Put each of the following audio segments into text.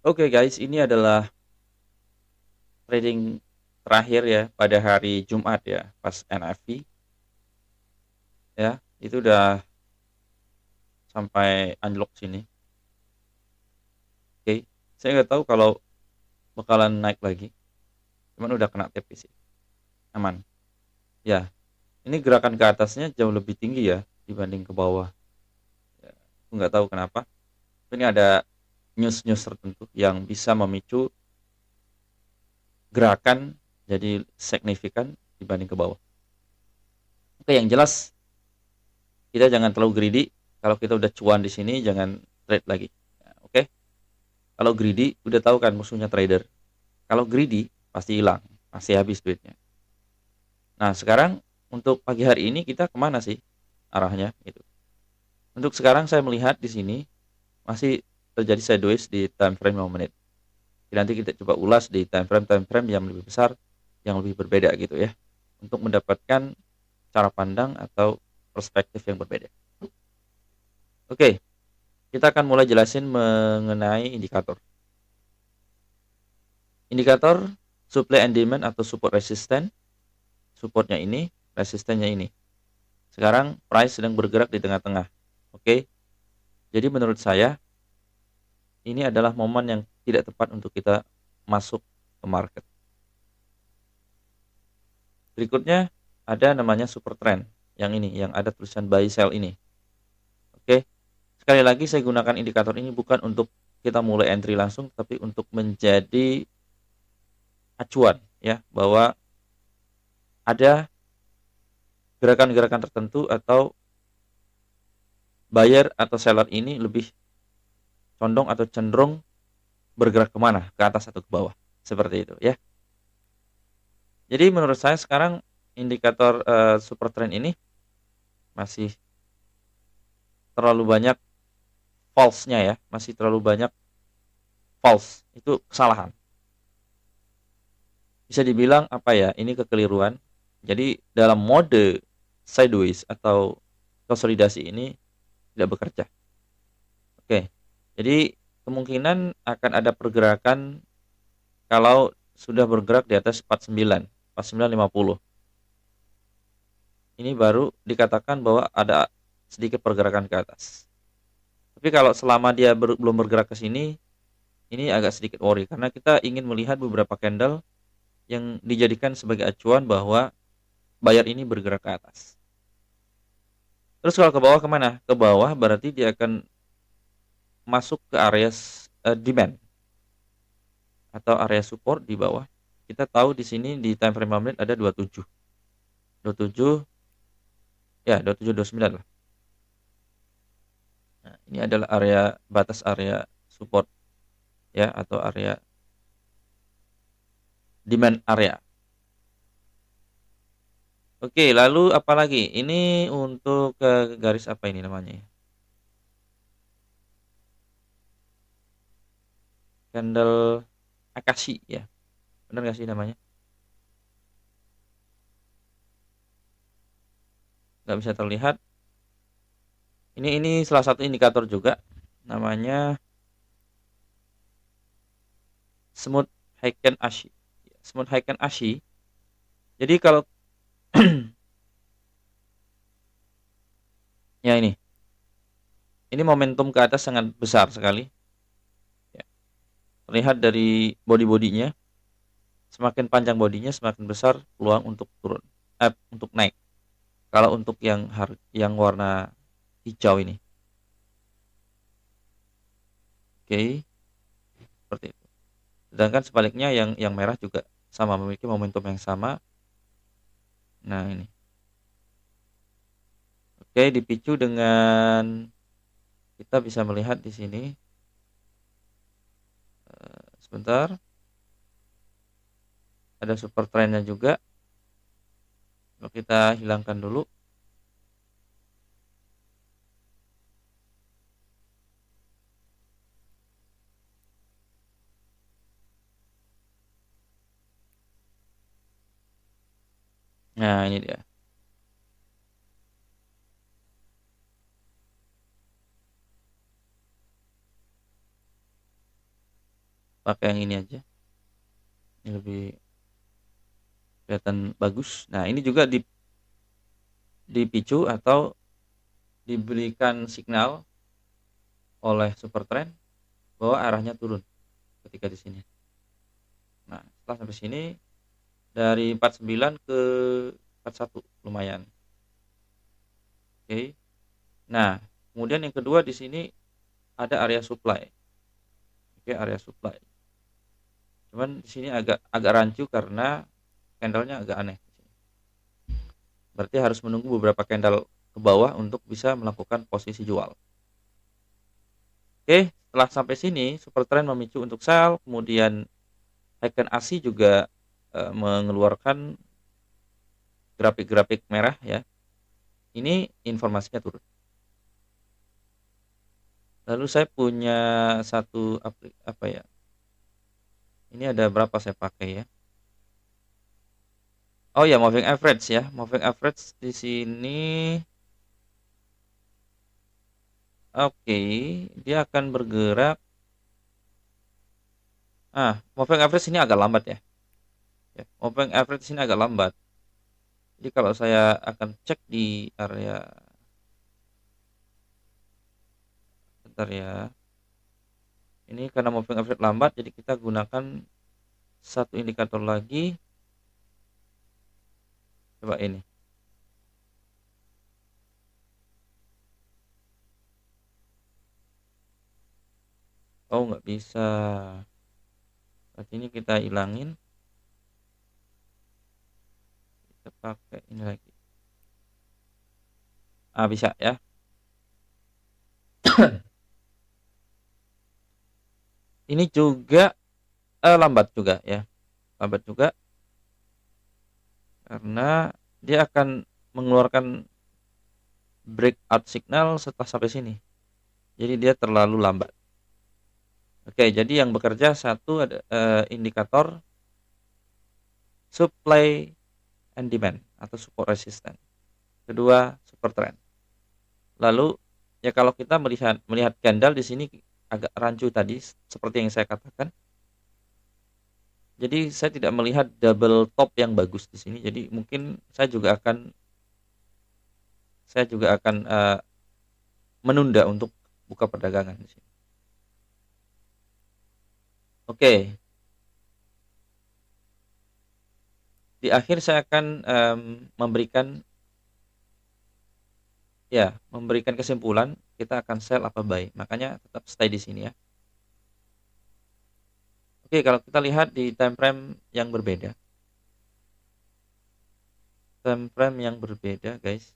Oke guys, ini adalah trading terakhir ya pada hari Jumat ya, pas NFP ya. Itu udah sampai anjlok sini. Oke. Saya nggak tahu kalau bakalan naik lagi. Cuman udah kena TP sih. Aman. Ya, ini gerakan ke atasnya jauh lebih tinggi ya dibanding ke bawah. Ya, aku nggak tahu kenapa. Ini ada news-news tertentu yang bisa memicu gerakan jadi signifikan dibanding ke bawah. Oke, yang jelas kita jangan terlalu greedy. Kalau kita udah cuan di sini jangan trade lagi. Ya, oke. Kalau greedy udah tahu kan musuhnya trader. Kalau greedy pasti hilang, pasti habis duitnya. Nah sekarang untuk pagi hari ini kita kemana sih arahnya? Gitu. Untuk sekarang saya melihat di sini masih terjadi sideways di time frame 5 menit. Jadi nanti kita coba ulas di time frame yang lebih besar, yang lebih berbeda gitu ya, untuk mendapatkan cara pandang atau perspektif yang berbeda. Oke, kita akan mulai jelasin mengenai indikator. Indikator supply and demand atau support resisten, supportnya ini, resistennya ini. Sekarang price sedang bergerak di tengah-tengah. Oke. Jadi menurut saya ini adalah momen yang tidak tepat untuk kita masuk ke market. Berikutnya ada namanya super trend yang ini, yang ada tulisan buy sell ini. Oke. Sekali lagi saya gunakan indikator ini bukan untuk kita mulai entry langsung, tapi untuk menjadi acuan ya bahwa ada gerakan-gerakan tertentu atau buyer atau seller ini lebih condong atau cenderung bergerak kemana, ke atas atau ke bawah, seperti itu ya. Jadi menurut saya sekarang indikator super trend ini masih terlalu banyak false-nya ya, masih terlalu banyak false, itu kesalahan. Bisa dibilang apa ya, ini kekeliruan. Jadi dalam mode sideways atau konsolidasi ini tidak bekerja. Oke, jadi kemungkinan akan ada pergerakan kalau sudah bergerak di atas 49, 49.50. Ini baru dikatakan bahwa ada sedikit pergerakan ke atas. Tapi kalau selama dia belum bergerak ke sini, ini agak sedikit worry karena kita ingin melihat beberapa candle yang dijadikan sebagai acuan bahwa buyer ini bergerak ke atas. Terus kalau ke bawah kemana? Ke bawah berarti dia akan masuk ke area demand atau area support di bawah. Kita tahu di sini di time frame 5 menit ada 27. 27 ya 27 29 lah. Nah, ini adalah area batas area support ya atau area demand area. Oke, lalu apa lagi? Ini untuk garis apa ini namanya ya? Candle Akashi ya. Benar nggak sih namanya? Nggak bisa terlihat. Ini salah satu indikator juga. Namanya Smooth Heiken Ashi. Smooth Heiken Ashi. Jadi kalau ya ini momentum ke atas sangat besar sekali. Ya. Terlihat dari body-bodinya. Semakin panjang bodinya, semakin besar peluang untuk turun. Untuk naik. Kalau untuk yang warna hijau ini. Oke, seperti itu. Sedangkan sebaliknya yang merah juga sama memiliki momentum yang sama. Nah, ini. Oke, dipicu dengan kita bisa melihat di sini. Sebentar. Ada super trendnya juga. Kalau kita hilangkan dulu. Nah, ini dia. pakai yang ini aja, ini lebih kelihatan bagus. Nah, ini juga dipicu atau diberikan signal oleh super trend bahwa arahnya turun ketika di sini. Nah, setelah sampai sini dari 49 ke 41 lumayan. Oke. Nah, kemudian yang kedua di sini ada area supply. Oke, area supply. Cuman di sini agak rancu karena candlenya agak aneh. Berarti harus menunggu beberapa candle ke bawah untuk bisa melakukan posisi jual. Oke, setelah sampai sini super trend memicu untuk sell, kemudian Heiken ASI juga mengeluarkan grafik-grafik merah ya. Ini informasinya turun. Lalu saya punya satu apa ya? Ini ada berapa saya pakai ya? Oh ya, moving average ya. Moving average di sini oke, dia akan bergerak. Moving average ini agak lambat ya. Moving average ini agak lambat. Jadi kalau saya akan cek di area, bentar ya. Ini karena moving average lambat, jadi kita gunakan satu indikator lagi. Coba ini. Oh, nggak bisa. Berarti ini kita hilangin. Kita pakai ini lagi. Bisa ya. Ini juga lambat juga ya. Lambat juga karena dia akan mengeluarkan breakout signal setelah sampai sini. Jadi dia terlalu lambat. Oke, jadi yang bekerja satu ada indikator supply and demand atau support resistance. Kedua, super trend. Lalu ya kalau kita melihat candle di sini agak rancu tadi seperti yang saya katakan. Jadi saya tidak melihat double top yang bagus di sini. Jadi mungkin saya juga akan menunda untuk buka perdagangan di sini. Oke. Di akhir saya akan memberikan kesimpulan kita akan sell apa buy. Makanya tetap stay di sini ya. Oke, kalau kita lihat di time frame yang berbeda. Time frame yang berbeda, guys.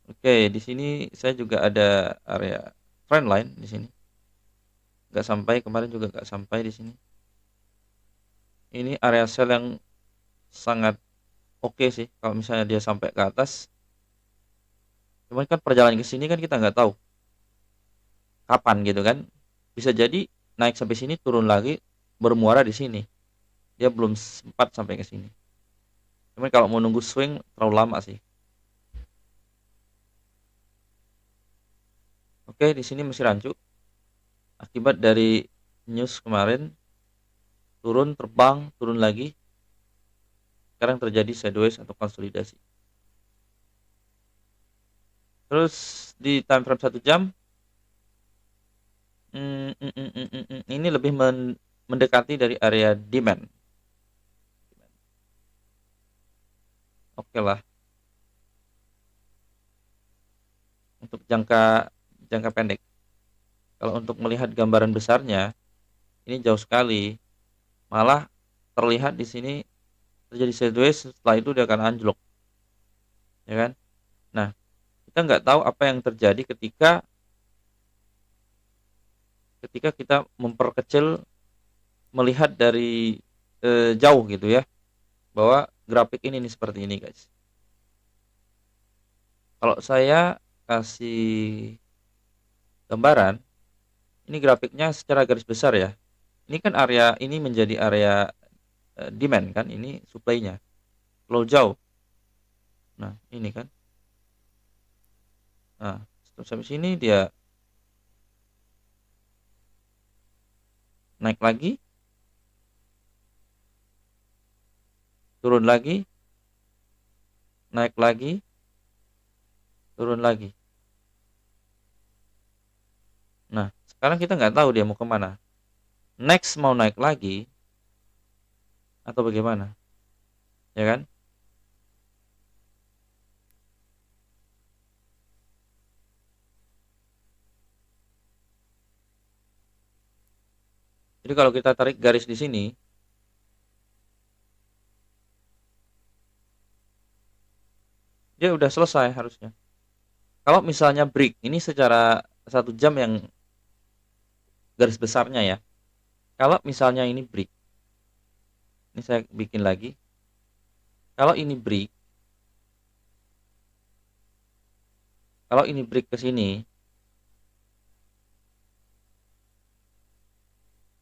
Oke, di sini saya juga ada area trend line di sini. Nggak sampai, kemarin juga nggak sampai di sini. Ini area sell yang sangat oke sih kalau misalnya dia sampai ke atas. Cuman kan perjalanan ke sini kan kita nggak tahu kapan gitu kan. Bisa jadi naik sampai sini turun lagi bermuara di sini. Dia belum sempat sampai ke sini. Cuman kalau mau nunggu swing terlalu lama sih. Oke, di sini masih rancu. Akibat dari news kemarin turun, terbang, turun lagi. Sekarang terjadi sideways atau konsolidasi. Terus di time frame 1 jam ini lebih mendekati dari area demand. Oke lah. Untuk jangka pendek. Kalau untuk melihat gambaran besarnya ini jauh sekali. Malah terlihat di sini terjadi sideways, setelah itu dia akan anjlok. Ya kan? Nah, kita nggak tahu apa yang terjadi ketika kita memperkecil melihat dari jauh gitu ya. Bahwa grafik ini nih seperti ini, guys. Kalau saya kasih gambaran, ini grafiknya secara garis besar ya. Ini kan area ini menjadi area demand kan, ini supply-nya. Kalau jauh. Nah, ini kan. Nah, sampai sini dia naik lagi, turun lagi, naik lagi, turun lagi. Nah, sekarang kita nggak tahu dia mau kemana. Next mau naik lagi atau bagaimana, ya kan? Jadi kalau kita tarik garis di sini, dia udah selesai harusnya. Kalau misalnya break, ini secara 1 jam yang garis besarnya ya. Kalau misalnya ini break, ini saya bikin lagi. Kalau ini break, ke sini,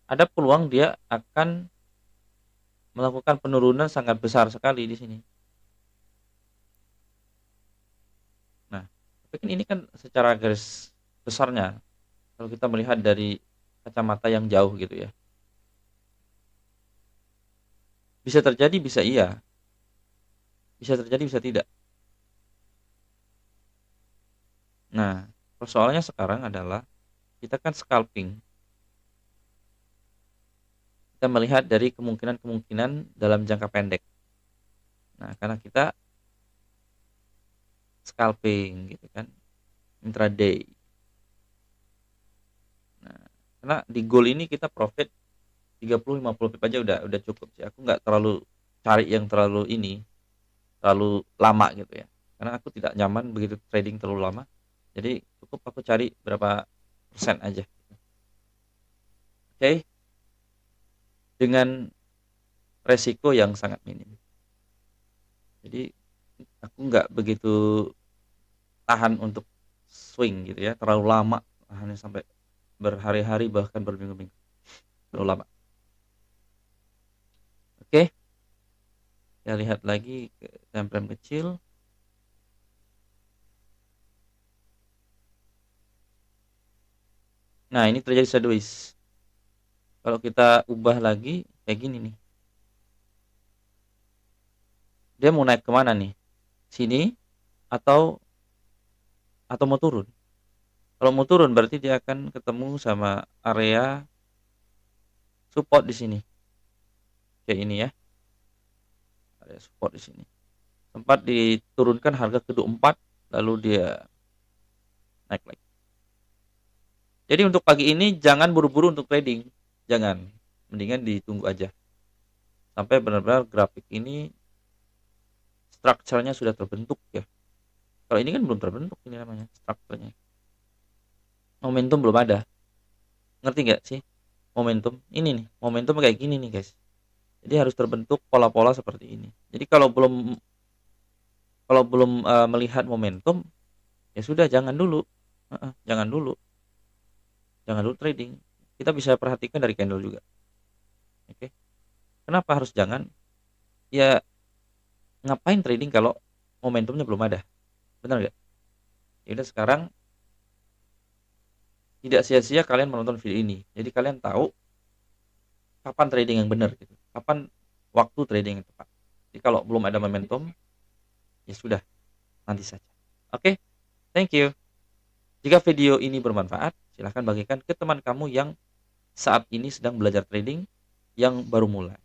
ada peluang dia akan melakukan penurunan sangat besar sekali di sini. Nah, tapi kan ini kan secara garis besarnya, kalau kita melihat dari kacamata yang jauh gitu ya. Bisa terjadi, bisa iya. Bisa terjadi, bisa tidak. Nah, persoalannya sekarang adalah kita kan scalping. Kita melihat dari kemungkinan-kemungkinan dalam jangka pendek. Nah, karena kita scalping gitu kan, intraday. Nah, karena di goal ini kita profit 30-50 pip aja udah cukup sih. Aku nggak terlalu cari yang terlalu lama gitu ya. Karena aku tidak nyaman begitu trading terlalu lama. Jadi cukup aku cari berapa persen aja. Oke, dengan resiko yang sangat minim. Jadi aku nggak begitu tahan untuk swing gitu ya, terlalu lama, hanya sampai berhari-hari bahkan berminggu-minggu, terlalu lama. Oke, kita lihat lagi ke time frame kecil. Nah, ini terjadi sideways. Kalau kita ubah lagi kayak gini nih, dia mau naik kemana nih? Sini atau mau turun? Kalau mau turun berarti dia akan ketemu sama area support di sini, kayak ini ya, area support di sini. Sempat diturunkan harga ke 24, lalu dia naik lagi. Jadi untuk pagi ini jangan buru-buru untuk trading, jangan, mendingan ditunggu aja sampai benar-benar grafik ini strukturnya sudah terbentuk ya. Kalau ini kan belum terbentuk, ini namanya strukturnya. Momentum belum ada. Ngerti nggak sih? Momentum. Ini nih, momentum kayak gini nih, guys. Jadi harus terbentuk pola-pola seperti ini. Jadi kalau belum melihat momentum, ya sudah jangan dulu. Jangan dulu. Jangan dulu trading. Kita bisa perhatikan dari candle juga. Oke. Kenapa harus jangan? Ya ngapain trading kalau momentumnya belum ada? Benar nggak? Ya udah sekarang tidak sia-sia kalian menonton video ini. Jadi kalian tahu kapan trading yang benar gitu. Kapan waktu trading yang tepat. Jadi kalau belum ada momentum, ya sudah, nanti saja. Oke, thank you. Jika video ini bermanfaat, silahkan bagikan ke teman kamu yang saat ini sedang belajar trading, yang baru mulai.